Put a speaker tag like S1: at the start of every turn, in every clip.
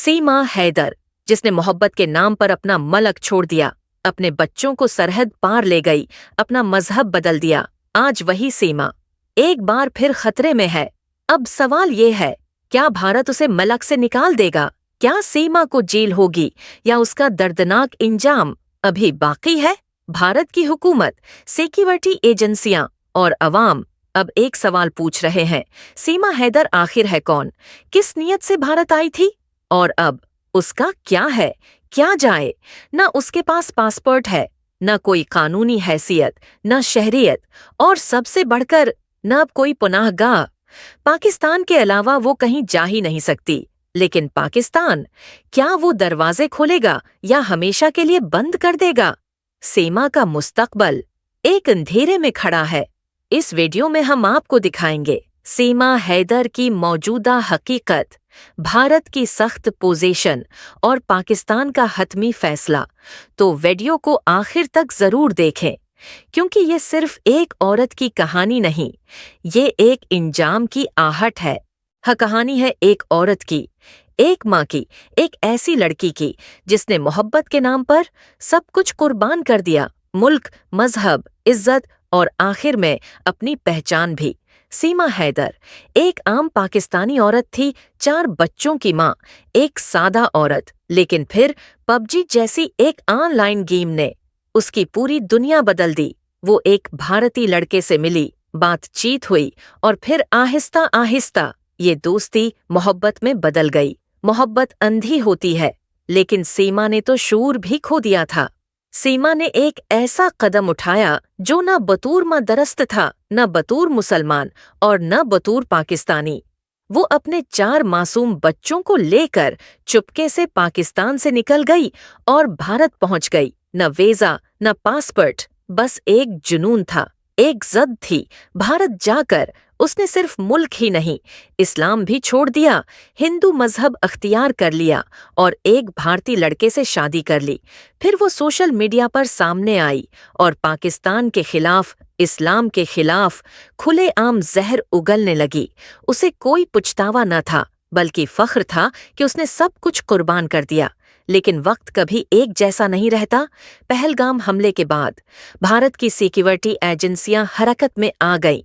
S1: सीमा हैदर, जिसने मोहब्बत के नाम पर अपना मलक छोड़ दिया, अपने बच्चों को सरहद पार ले गई, अपना मजहब बदल दिया। आज वही सीमा एक बार फिर खतरे में है। अब सवाल ये है, क्या भारत उसे मलक से निकाल देगा? क्या सीमा को जेल होगी या उसका दर्दनाक इंजाम अभी बाकी है? भारत की हुकूमत, सिक्योरिटी एजेंसियां और अवाम अब एक सवाल पूछ रहे हैं, सीमा हैदर आखिर है कौन? किस नीयत से भारत आई थी? और अब उसका क्या है? क्या जाए? न उसके पास पासपोर्ट है, न कोई कानूनी हैसियत, न शहरियत, और सबसे बढ़कर न अब कोई पनाहगाह। पाकिस्तान के अलावा वो कहीं जा ही नहीं सकती। लेकिन पाकिस्तान, क्या वो दरवाजे खोलेगा या हमेशा के लिए बंद कर देगा? सीमा का मुस्तकबल एक अंधेरे में खड़ा है। इस वीडियो में हम आपको दिखाएंगे सीमा हैदर की मौजूदा हकीकत, भारत की सख्त पोजीशन और पाकिस्तान का हतमी फैसला। तो वीडियो को आखिर तक जरूर देखें, क्योंकि ये सिर्फ एक औरत की कहानी नहीं, ये एक इंजाम की आहट है। कहानी है एक औरत की, एक माँ की, एक ऐसी लड़की की जिसने मोहब्बत के नाम पर सब कुछ कुर्बान कर दिया, मुल्क, मजहब, इज्जत और आखिर में अपनी पहचान भी। सीमा हैदर एक आम पाकिस्तानी औरत थी, 4 बच्चों की माँ, एक सादा औरत। लेकिन फिर पबजी जैसी एक ऑनलाइन गेम ने उसकी पूरी दुनिया बदल दी। वो एक भारतीय लड़के से मिली, बातचीत हुई और फिर आहिस्ता आहिस्ता ये दोस्ती मोहब्बत में बदल गई। मोहब्बत अंधी होती है, लेकिन सीमा ने तो शूर भी खो दिया था। सीमा ने एक ऐसा कदम उठाया जो न बतूर माँ दरस्त था, न बतूर मुसलमान और न बतूर पाकिस्तानी। वो अपने 4 मासूम बच्चों को लेकर चुपके से पाकिस्तान से निकल गई और भारत पहुंच गई। न वीजा, न पासपोर्ट, बस एक जुनून था, एक ज़द थी। भारत जाकर उसने सिर्फ मुल्क ही नहीं, इस्लाम भी छोड़ दिया, हिंदू मजहब अख्तियार कर लिया और एक भारतीय लड़के से शादी कर ली। फिर वो सोशल मीडिया पर सामने आई और पाकिस्तान के खिलाफ, इस्लाम के खिलाफ खुलेआम जहर उगलने लगी। उसे कोई पछतावा न था, बल्कि फख्र था कि उसने सब कुछ कुर्बान कर दिया। लेकिन वक्त कभी एक जैसा नहीं रहता। पहलगाम हमले के बाद भारत की सिक्योरिटी एजेंसियां हरकत में आ गईं।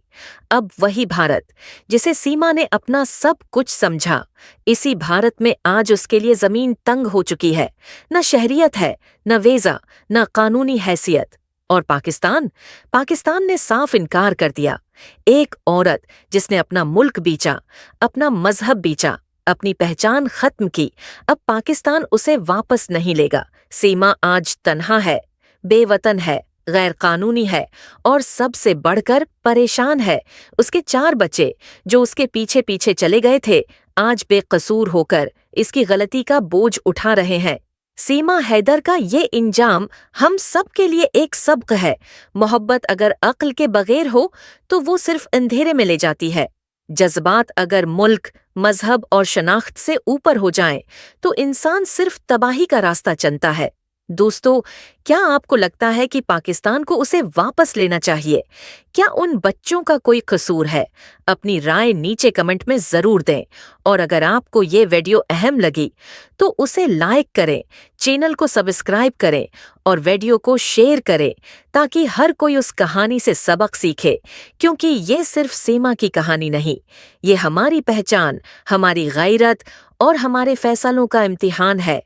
S1: अब वही भारत जिसे सीमा ने अपना सब कुछ समझा, इसी भारत में आज उसके लिए जमीन तंग हो चुकी है। न शहरियत है, न वीजा, न कानूनी हैसियत। और पाकिस्तान ने साफ इनकार कर दिया। एक औरत जिसने अपना मुल्क बेचा, अपना मजहब बेचा, अपनी पहचान खत्म की, अब पाकिस्तान उसे वापस नहीं लेगा। सीमा आज तन्हा है, बेवतन है, गैर कानूनी है और सबसे बढ़कर परेशान है। उसके 4 बच्चे जो उसके पीछे पीछे चले गए थे, आज बेकसूर होकर इसकी गलती का बोझ उठा रहे हैं। सीमा हैदर का ये इंजाम हम सब के लिए एक सबक है। मोहब्बत अगर अक्ल के बगैर हो तो वो सिर्फ अंधेरे में ले जाती है। जज्बात अगर मुल्क, मजहब और शनाख्त से ऊपर हो जाएं, तो इंसान सिर्फ तबाही का रास्ता चुनता है। दोस्तों, क्या आपको लगता है कि पाकिस्तान को उसे वापस लेना चाहिए? क्या उन बच्चों का कोई कसूर है? अपनी राय नीचे कमेंट में ज़रूर दें। और अगर आपको ये वीडियो अहम लगी तो उसे लाइक करें, चैनल को सब्सक्राइब करें और वीडियो को शेयर करें, ताकि हर कोई उस कहानी से सबक सीखे। क्योंकि ये सिर्फ सीमा की कहानी नहीं, ये हमारी पहचान, हमारी गैरत और हमारे फैसलों का इम्तिहान है।